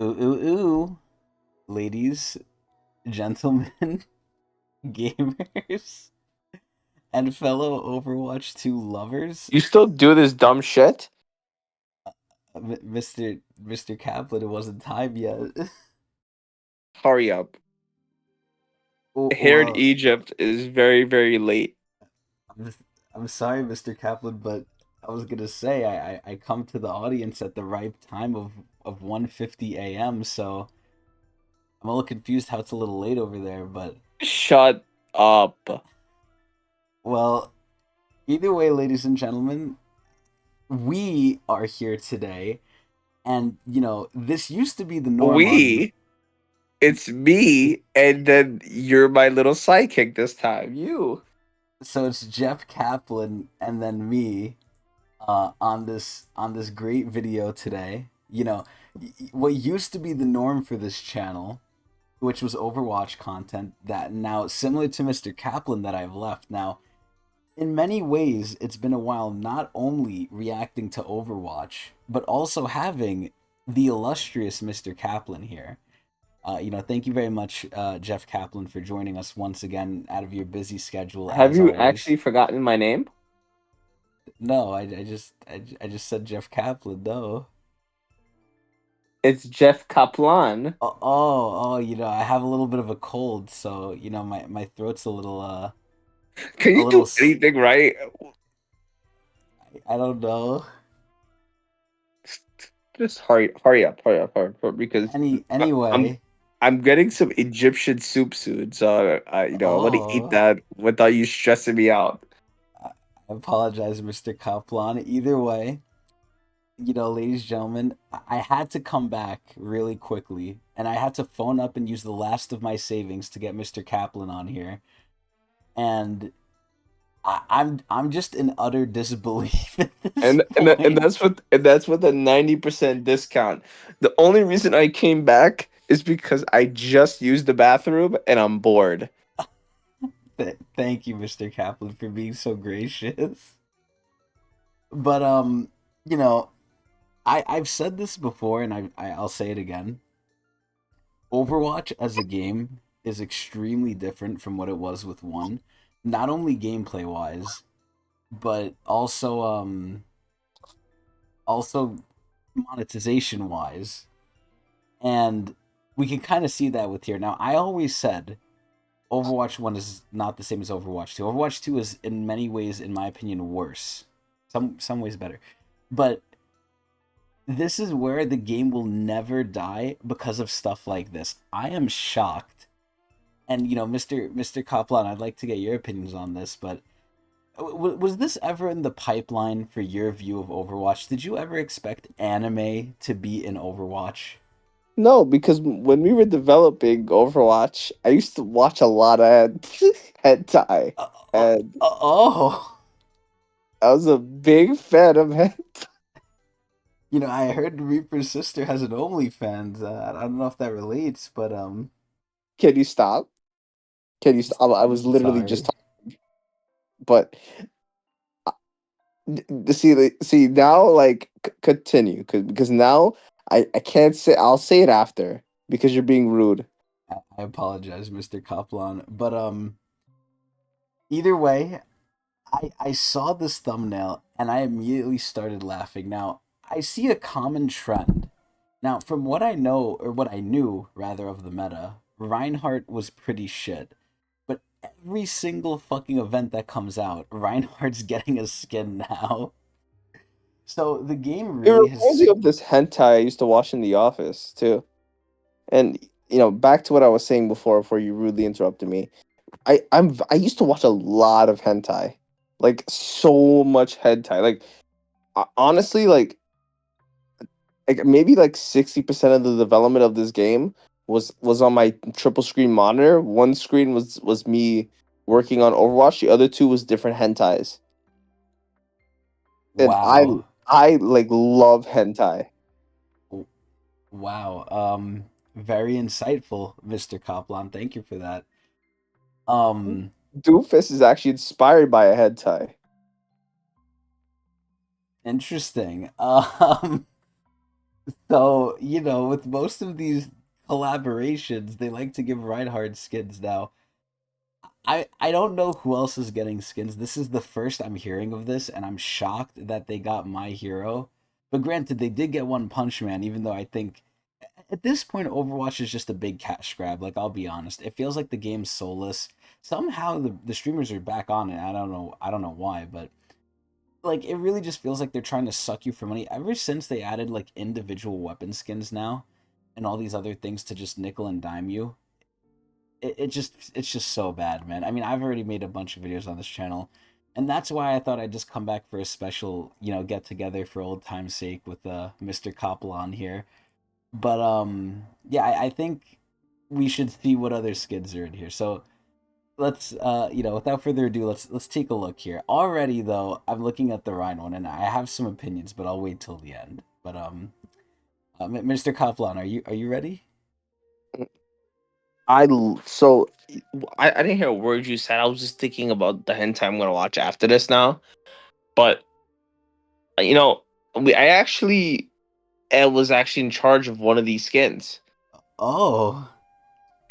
Ooh, ooh, ooh. Ladies, gentlemen, gamers, and fellow Overwatch 2 lovers, You still do this dumb shit? Mr. Kaplan, it wasn't time yet. Hurry up. Here in Well, Egypt is very, very late. I'm, I'm sorry, Mr. Kaplan, but I was gonna say I come to the audience at the ripe time of 1:50 a.m., so I'm a little confused how it's a little late over there, but Shut up. well, either way, ladies and gentlemen, we are here today. And, this used to be the norm on. We, it's me, and then you're my little sidekick this time. You. So it's Jeff Kaplan and then me on this great video today. What used to be the norm for this channel, which was Overwatch content, that now, similar to Mr. Kaplan that I've left. Now, in many ways, it's been a while not only reacting to Overwatch, but also having the illustrious Mr. Kaplan here. Thank you very much, Jeff Kaplan, for joining us once again out of your busy schedule, Have as you always. actually forgotten my name? No, I just said Jeff Kaplan. No. It's Jeff Kaplan. I have a little bit of a cold, so my throat's a little Can a you little. do anything right? I don't know. Just hurry up, because I- I'm Anyway. I'm getting some Egyptian soup soon, so I want to eat Oh, that without you stressing me out. I apologize, Mr. Kaplan. Either way, ladies and gentlemen, I had to come back really quickly, and I had to phone up and use the last of my savings to get Mr. Kaplan on here, and I'm just in utter disbelief at this And point. that's what the 90% discount. The only reason I came back is because I just used the bathroom and I'm bored. Thank you, Mr. Kaplan, for being so gracious. But you know, I've said this before, and I'll say it again. Overwatch as a game is extremely different from what it was with one, not only gameplay wise, but also monetization wise. And we can kind of see that with here. Now, I always said Overwatch 1 is not the same as Overwatch 2. Overwatch 2 is in many ways, in my opinion, worse. Some ways better. But this is where the game will never die because of stuff like this. I am shocked. And Mr. Kaplan, I'd like to get your opinions on this, but was this ever in the pipeline for your view of Overwatch? Did you ever expect anime to be in Overwatch? No, because when we were developing Overwatch, I used to watch a lot of hentai, Uh, uh, and oh, I was a big fan of hentai. I heard Reaper's sister has an OnlyFans. I don't know if that relates, but Can you stop? Can you stop? I was literally just sorry. talking, but see now, like, continue, because now I can't say. I'll say it after because you're being rude. I apologize, Mr. Kaplan, but either way, I saw this thumbnail and I immediately started laughing. Now, I see a common trend. Now, from what I know, or what I knew, rather, of the meta, Reinhardt was pretty shit. But every single fucking event that comes out, Reinhardt's getting a skin now. So the game It really reminds has. me of this hentai I used to watch in The Office too. And back to what I was saying before you rudely interrupted me. I used to watch a lot of hentai, like so much hentai. Like, honestly, like maybe like 60% of the development of this game was on my triple screen monitor. One screen was me working on Overwatch. The other two was different hentais, and I Wow. I like love hentai. Wow. Very insightful, Mr. Kaplan. Thank you for that. Um, Doofus is actually inspired by a hentai. Interesting. So, with most of these collaborations, they like to give Reinhardt skins now. I don't know who else is getting skins. This is the first I'm hearing of this, and I'm shocked that they got My Hero. But granted, they did get One Punch Man, even though I think at this point Overwatch is just a big cash grab. Like, I'll be honest, it feels like the game's soulless. Somehow the streamers are back on it. I don't know why, but like it really just feels like they're trying to suck you for money. Ever since they added like individual weapon skins now, and all these other things to just nickel and dime you, it's just so bad, man. I mean, I've already made a bunch of videos on this channel, and that's why I thought I'd just come back for a special, get together for old time's sake with Mr. KAPLAN here. But yeah, I think we should see what other skids are in here. So let's without further ado, let's take a look here. Already though, I'm looking at the Rhine one, and I have some opinions, but I'll wait till the end. But Mr. KAPLAN, are you ready? So I didn't hear a word you said. I was just thinking about the hentai I'm gonna watch after this now. But you know, I actually was actually in charge of one of these skins. Oh.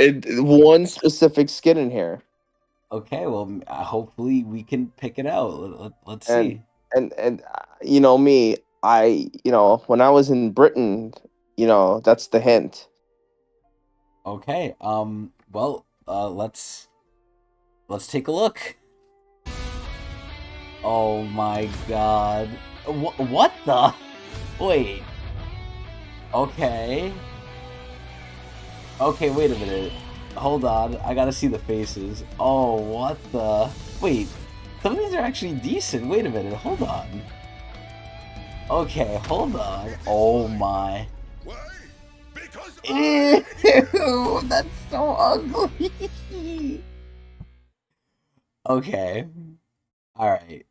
One specific skin in here, Okay, well, hopefully we can pick it out. Let's and see. you know me, when I was in Britain, that's the hint. Okay. Well, let's take a look. Oh my God. What the? Wait. Okay. Okay, wait a minute. Hold on. I gotta see the faces. Oh, what the? Wait. Some of these are actually decent. Wait a minute. Hold on. Okay, hold on. Oh my. Why? Because Ew, that's so ugly. Okay. All right.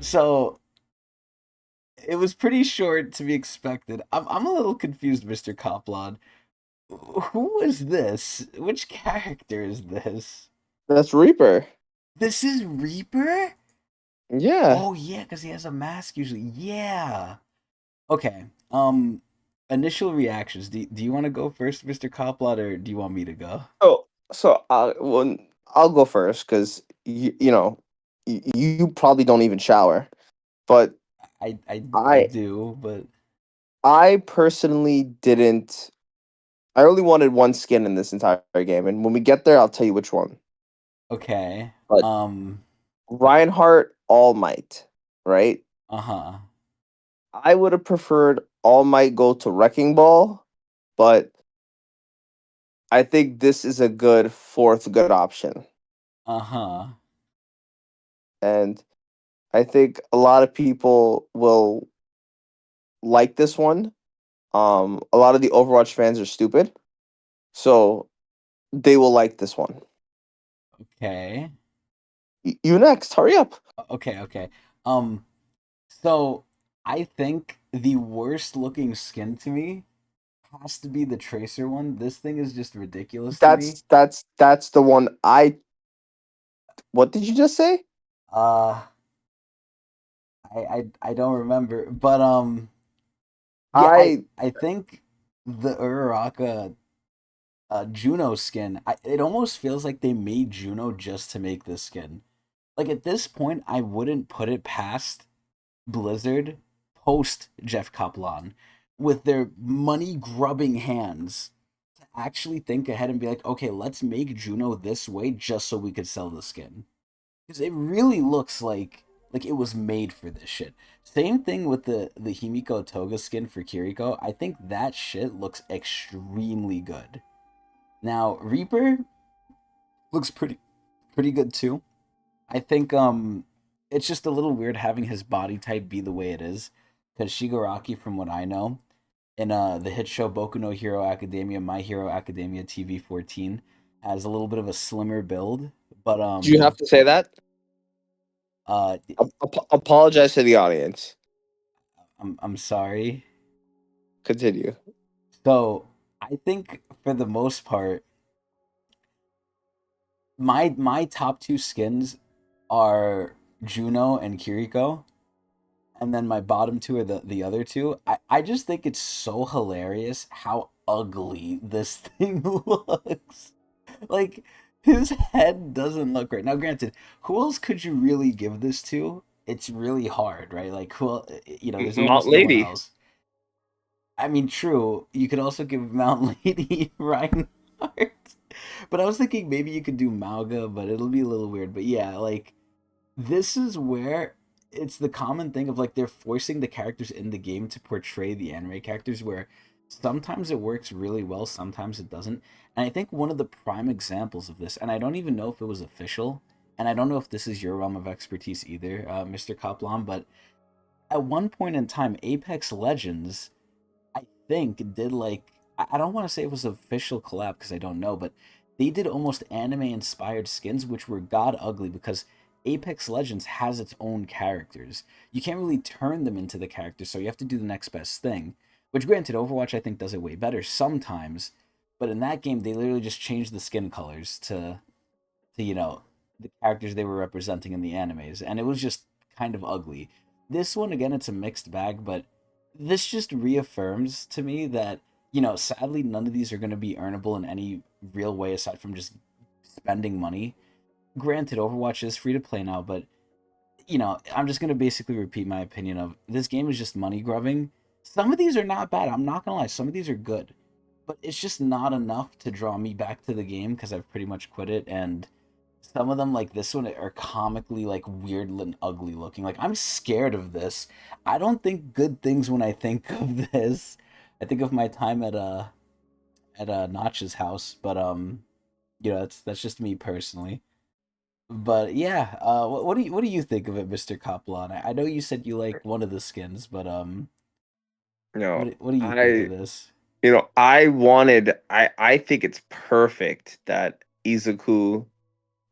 So it was pretty short to be expected. I'm a little confused, Mr. Copland. Who is this? Which character is this? That's Reaper. This is Reaper? Yeah. Oh yeah, because he has a mask usually. Yeah. Okay. Initial reactions. Do you want to go first, Mr. Copland, or do you want me to go? Well, I'll go first because you probably don't even shower, but I I do, but I personally didn't. I only wanted one skin in this entire game, and when we get there, I'll tell you which one. okay. But Reinhardt, All Might, right? Uh-huh. I would have preferred All Might go to Wrecking Ball, but I think this is a good fourth good option, Uh-huh. and I think a lot of people will like this one. A lot of the Overwatch fans are stupid, so they will like this one. Okay. You next, hurry up. Okay. Um, so I think the worst looking skin to me has to be the Tracer one. This thing is just ridiculous to me. That's the one I. What did you just say? Uh, I don't remember, but yeah, I I I think the Uraraka Juno skin. It almost feels like they made Juno just to make this skin. Like at this point, I wouldn't put it past Blizzard post Jeff Kaplan with their money grubbing hands to actually think ahead and be like, okay, let's make Juno this way just so we could sell the skin. Because it really looks like it was made for this shit. Same thing with the Himiko Toga skin for Kiriko. I think that shit looks extremely good. Now Reaper looks pretty good too. I think it's just a little weird having his body type be the way it is, because Shigaraki, from what I know, in the hit show Boku no Hero Academia, My Hero Academia TV 14, has a little bit of a slimmer build, but Do you have to say that? uh Apologize to the audience. I'm sorry. Continue. So I think for the most part, my top two skins are Juno and Kiriko. and then my bottom two are the other two. I just think it's so hilarious how ugly this thing looks. Like his head doesn't look right. Now, granted, who else could you really give this to? It's really hard, right? Like there's Mount almost no one Lady. else. I mean, true. You could also give Mount Lady Reinhardt. But I was thinking maybe you could do Mauga, but it'll be a little weird. But yeah, like this is where it's the common thing of like they're forcing the characters in the game to portray the anime characters where sometimes it works really well, sometimes it doesn't. And I think one of the prime examples of this, and I don't even know if it was official, and I don't know if this is your realm of expertise either, Mr. Kaplan, but at one point in time, Apex Legends, I think, did like I don't want to say it was official collab because I don't know, but they did almost anime inspired skins which were god ugly because Apex Legends has its own characters. You can't really turn them into the characters, so you have to do the next best thing. Which granted, Overwatch I think does it way better sometimes, but in that game they literally just changed the skin colors to the characters they were representing in the animes, and it was just kind of ugly. This one again, it's a mixed bag, but this just reaffirms to me that sadly none of these are going to be earnable in any real way aside from just spending money. Granted, Overwatch is free to play now, but I'm just going to basically repeat my opinion of this game is just money grubbing. Some of these are not bad, I'm not going to lie, some of these are good, but it's just not enough to draw me back to the game because I've pretty much quit it. And some of them, like this one, are comically like weird and ugly looking. Like I'm scared of this. I don't think good things when I think of this. I think of my time at Notch's house, but that's just me personally. But yeah, what do you think of it, Mister Kaplan? I know you said you like one of the skins, but You know, what do you think of I this? I think it's perfect that Izuku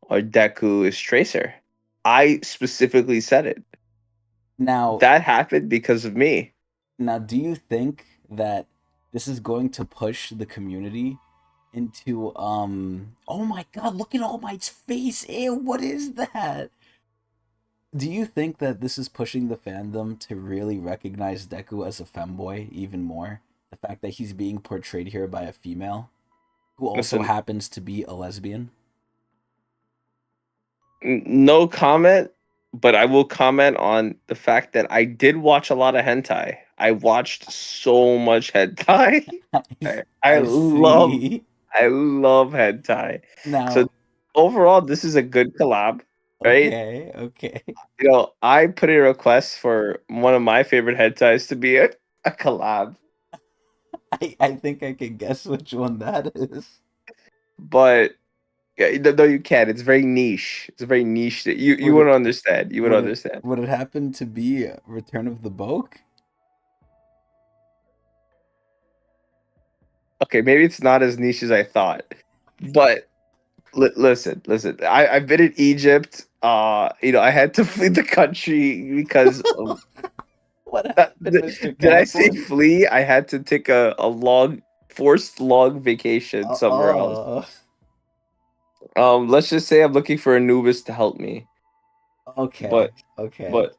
or Deku is Tracer. I specifically said it. Now, That happened because of me. now, do you think that this is going to push the community into oh my god, look at All Might's face. Ew, what is that? Do you think that this is pushing the fandom to really recognize Deku as a femboy even more? The fact that he's being portrayed here by a female who also Listen, happens to be a lesbian? no comment, but I will comment on the fact that I did watch a lot of hentai. I watched so much hentai. I I love see. I love hentai. So Now, overall, this is a good collab, right? okay, okay. I put a request for one of my favorite hentais to be a collab, I think I can guess which one that is. but yeah, no, you can't. It's very niche. It's very niche. That you Would wouldn't it understand. You would would it understand. would it happen to be Return of the Boke? Okay, maybe it's not as niche as I thought, but listen. I've been in Egypt. I had to flee the country because of What that. happened, Mr. Did I say Kaplan? flee? I had to take a forced long vacation somewhere else. Oh, Let's just say I'm looking for Anubis to help me, okay, but okay. but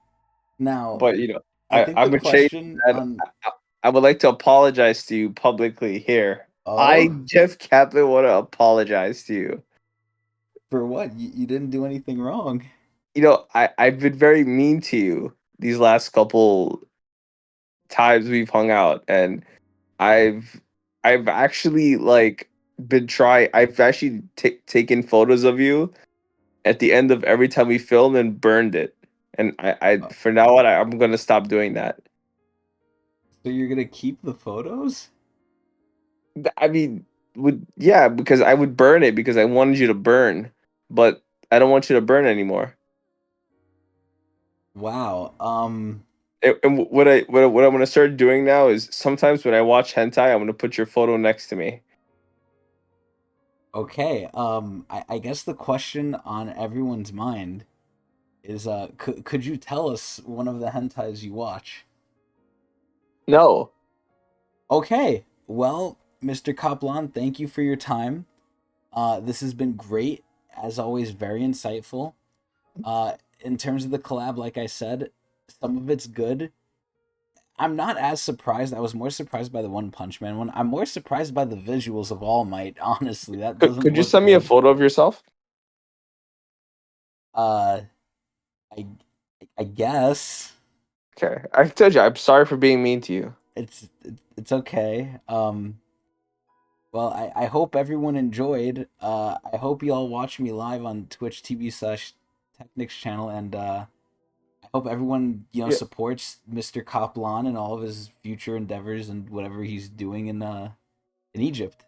Now, but I think the I'm ashamed question that on I would like to apologize to you publicly here. I, oh, Jeff Kaplan, want to apologize to you. for what? You didn't do anything wrong. I've been very mean to you these last couple times we've hung out, and I've I've actually like been trying. I've actually taken photos of you at the end of every time we filmed and burned it. And I Uh, for now on, I'm gonna stop doing that. So you're gonna keep the photos? I mean, would yeah, because I would burn it because I wanted you to burn, but I don't want you to burn anymore. Wow. And what I'm gonna start doing now is sometimes when I watch hentai, I'm gonna put your photo next to me. Okay. I guess the question on everyone's mind is could you tell us one of the hentais you watch? No, Okay. Well, Mr. Kaplan, thank you for your time. This has been great, as always, very insightful. In terms of the collab, like I said, some of it's good. I'm not as surprised. I was more surprised by the One Punch Man one. I'm more surprised by the visuals of All Might. Honestly, that doesn't Could you look send me a good. photo of yourself? Uh, I I guess Okay, I told you I'm sorry for being mean to you. it's okay. Well, I hope everyone enjoyed. I hope you all watch me live on Twitch TV/Technics channel, and I hope everyone Yeah, supports Mr. KAPLAN and all of his future endeavors and whatever he's doing in Egypt.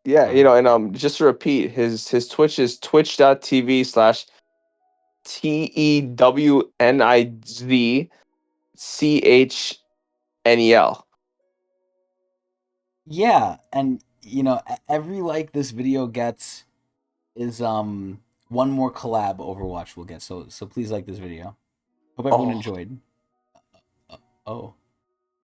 yeah, Uh, and just to repeat, his Twitch is TEWNIZCHNEL. yeah, and every like this video gets is one more collab Overwatch will get. So please like this video. Hope everyone Oh. enjoyed. Oh.